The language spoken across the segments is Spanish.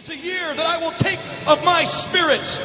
It's a year that I will take of my spirit.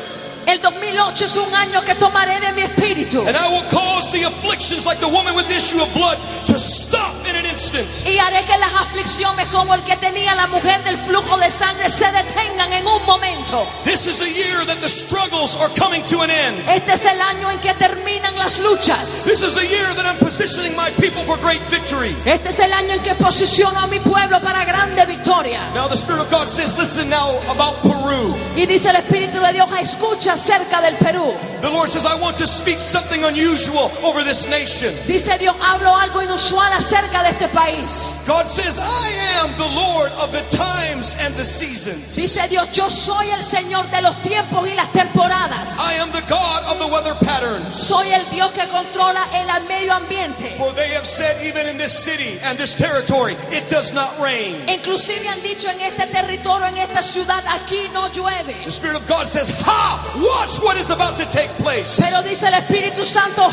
El 2008 es un año que tomaré de mi espíritu. And I will cause the afflictions like the woman with the issue of blood to stop in an instant. Y haré que las aflicciones como el que tenía la mujer del flujo de sangre se detengan en un momento. This is a year that the struggles are coming to an end. Este es el año en que terminan las luchas. This is a year that I'm positioning my people for great victory. Este es el año en que posiciono a mi pueblo para grande victoria. Now the Spirit of God says, listen now about Peru. Y dice el Espíritu de Dios, escucha acerca del Perú. The Lord says, I want to speak something unusual over this nation. Dice Dios, hablo algo inusual acerca de este país. God says, I am the Lord of the times and the seasons. Dice Dios, yo soy el Señor de los tiempos y las temporadas. I am the God of the weather patterns. Soy el Dios que controla el medio ambiente. For they have said, even in this city and this territory, it does not rain. Inclusive han dicho en este territorio, en esta ciudad, aquí no llueve. The Spirit of God says, ha! Watch what is about to take place. Pero dice el Espíritu Santo,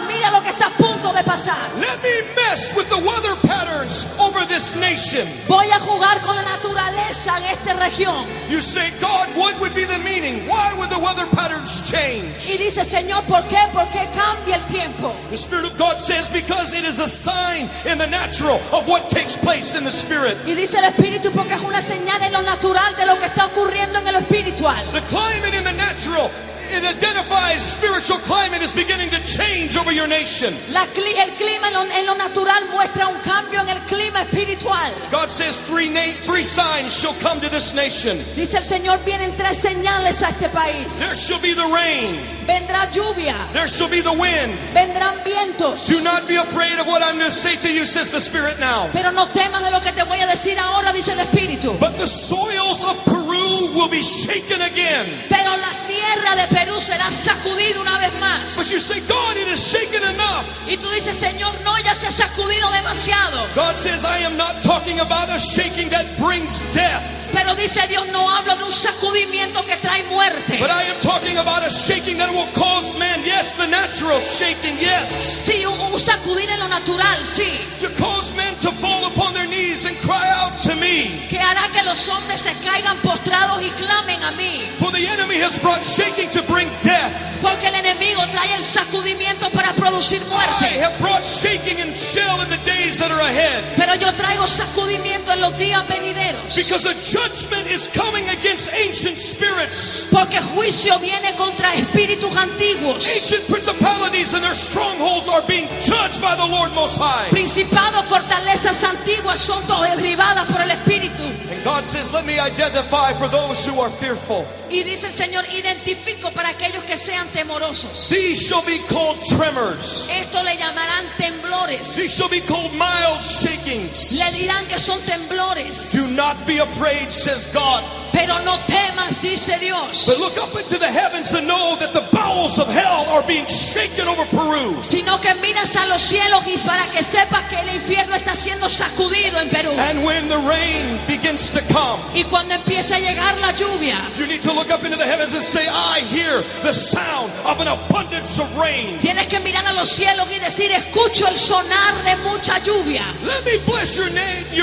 mira lo que está a punto de pasar. Let me mess with the weather patterns over this nation. Voy a jugar con la naturaleza en esta región. You say, God, what would be the meaning? Why would the weather patterns change? Y dice, Señor, ¿por qué? ¿Por qué cambia el tiempo? The Spirit of God says, because it is a sign in the natural of what takes place in the Spirit. Y dice el Espíritu, porque es una señal en lo natural de lo que está ocurriendo en lo espiritual. The climate in the natural, it identifies spiritual climate is beginning to change over your nation. El clima en lo natural muestra un cambio en el clima espiritual. God says three signs shall come to this nation. Dice el Señor, vienen 3 señales a este país. There shall be the rain. Vendrá lluvia. There shall be the wind. Vendrán vientos. Do not be afraid of what I'm going to say to you, says the Spirit now. Pero no temas de lo que te voy a decir ahora, dice el Espíritu. But the soils of Peru will be shaken again. Pero la tierra de Perú será sacudida una vez más. But you say, God, it is shaken enough. Y tú dices, Señor, no, ya se ha sacudido demasiado. God says, I am not talking about a shaking that brings death. Pero dice Dios, no hablo de un sacudimiento que trae muerte. But I am talking about a shaking that will cause man, yes, the natural shaking, yes. Sí, un sacudir en lo natural, sí. To cause men to fall upon their knees and cry out to me. Que hará que los hombres se caigan postrados y clamen a mí. For the enemy has brought shaking to bring death. Porque el enemigo trae el sacudimiento para producir I muerte. have brought shaking and chill in the days that are ahead. Pero yo traigo sacudimiento en los días venideros. Because a judgment is coming against ancient spirits. Porque juicio viene contra espíritus antiguos. Ancient principalities and their strongholds are being judged by the Lord Most High. Principados, fortalezas antiguas son todas derribadas por el Espíritu. And God says, let me identify for those who are fearful. Y dice el Señor, identifico para aquellos que sean temorosos. These shall be called tremors. Esto le llamarán temblores. These shall be called mild shakings. Le dirán que son temblores. Do not be afraid, says God. Pero no temas, dice Dios. But look up into the heavens and know that the bowels of hell are being shaken over Peru. Sino que miras a los cielos y para que sepas que el infierno está siendo sacudido en Perú. And when the rain begins to come, Y cuando empiece a llegar la lluvia, you need to look up into the heavens and say, I hear the sound of an abundance of rain. tienes que mirar a los cielos y decir, escucho el sonar de mucha lluvia. Let me bless your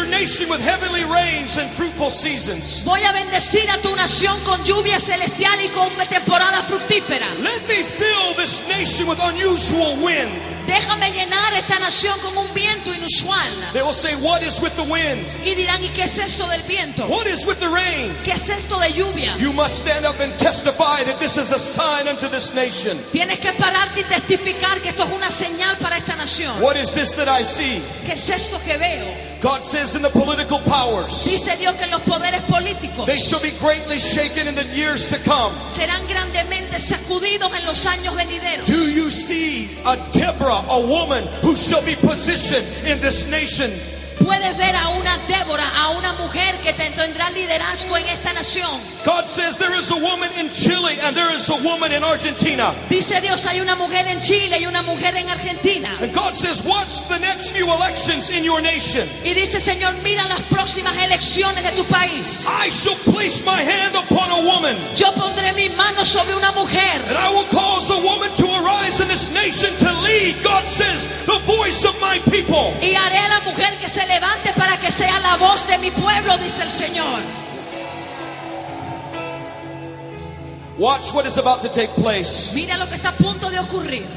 nation with heavenly rains and fruitful seasons. Voy a bendecir a tu nación con lluvia celestial y con temporada fructífera. Let me fill this nation with unusual wind. Déjame llenar esta nación con un viento inusual. They will say, what is with the wind? Y dirán, ¿y qué es esto del viento? What is with the rain? ¿Qué es esto de lluvia? You must stand up and testify that this is a sign unto this nation. Tienes que pararte y testificar que esto es una señal para esta nación. What is this that I see? ¿Qué es esto que veo? God says in the political powers, Dice Dios que los poderes políticos they shall be greatly shaken in the years to come. serán grandemente sacudidos en los años venideros. Do you see a Deborah, a woman who shall be positioned in this nation? Puedes ver a una Débora, a una mujer que tendrá liderazgo en esta nación. God says there is a woman in Chile and there is a woman in Argentina. Dice Dios, hay una mujer en Chile y una mujer en Argentina. And God says, watch the next few elections in your nation. Y dice, Señor, mira las próximas elecciones de tu país. I shall place my hand upon a woman. Yo pondré mi mano sobre una mujer. And I will cause a woman to arise in this nation to lead, God says, the voice of my people. Y haré a la mujer que se levante para que sea la voz de mi pueblo, dice el Señor. Watch what is about to take place. Mira lo que está a punto de ocurrir.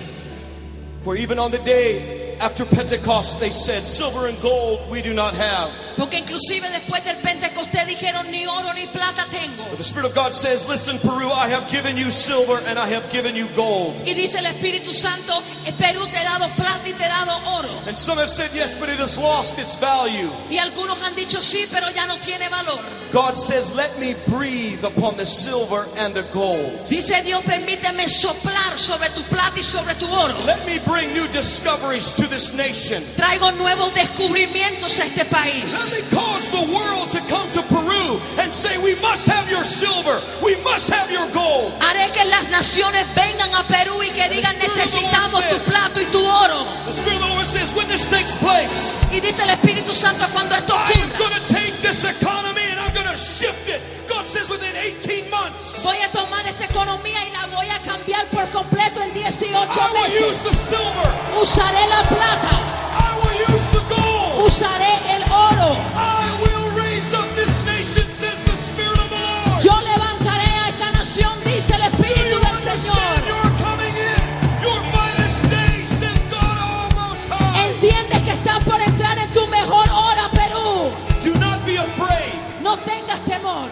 For even on the day after Pentecost, they said, silver and gold we do not have. Porque inclusive después del Pentecostés dijeron ni oro ni plata tengo. But the Spirit of God says, listen, Peru, I have given you silver and I have given you gold. Y dice el Espíritu Santo, Perú te he dado plata y te he dado oro. And some have said, yes, but it has lost its value. Y algunos han dicho sí, pero ya no tiene valor. God says, let me breathe upon the silver and the gold. Dice Dios, permíteme soplar sobre tu plata y sobre tu oro. Let me bring new discoveries to this nation. Traigo nuevos descubrimientos a este país. Let me cause the world to come to Peru and say, we must have your silver, we must have your gold. Haré que las naciones vengan a Perú y que digan necesitamos tu plata y tu oro. The Spirit of the Lord says, when this takes place, Y dice el Espíritu Santo, cuando esto I am ocurra, going to take this economy and I'm going to shift it. God says within 18 months, voy a tomar esta economía y la voy a cambiar por completo en 18 I will use meses. the silver, Usaré la plata, I will use the gold, usaré el oro. I will raise up this nation, says the Spirit of the Lord. Yo levantaré a esta nación, dice el Do Espíritu you del understand Señor. you're coming in? Your finest day, says God Almost High. Entiendes que estás por entrar en tu mejor hora, Perú. Do not be afraid. No tengas temor,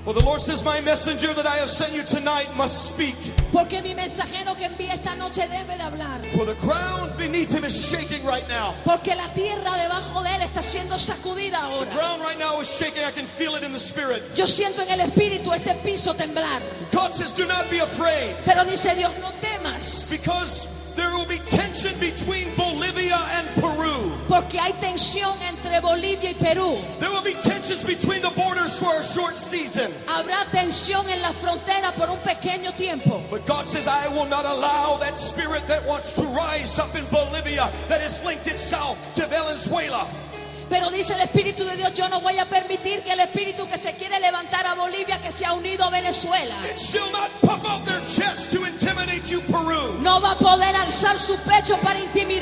For the Lord says, my messenger that I have sent you tonight must speak. porque mi mensajero que envíe esta noche debe de hablar. For the ground beneath him is shaking right now. Porque la tierra debajo de él está siendo sacudida The ahora. ground right now is shaking. I can feel it in the Spirit. Yo siento en el espíritu este piso temblar. God says, do not be afraid. Pero dice Dios, no temas. Because there will be tension between Bolivia and Peru. Porque hay tensión entre Bolivia y Perú. There will be tensions between the borders for a short season. Habrá tensión en la frontera por un pequeño tiempo. But God says, I will not allow that spirit that wants to rise up in Bolivia, that has linked itself to Venezuela. Pero dice el Espíritu de Dios, yo no voy a permitir que el espíritu que se quiere levantar a Bolivia, que se ha unido a Venezuela, It shall not puff out their chest to intimidate you, Peru. no va a poder alzar su pecho para intimidar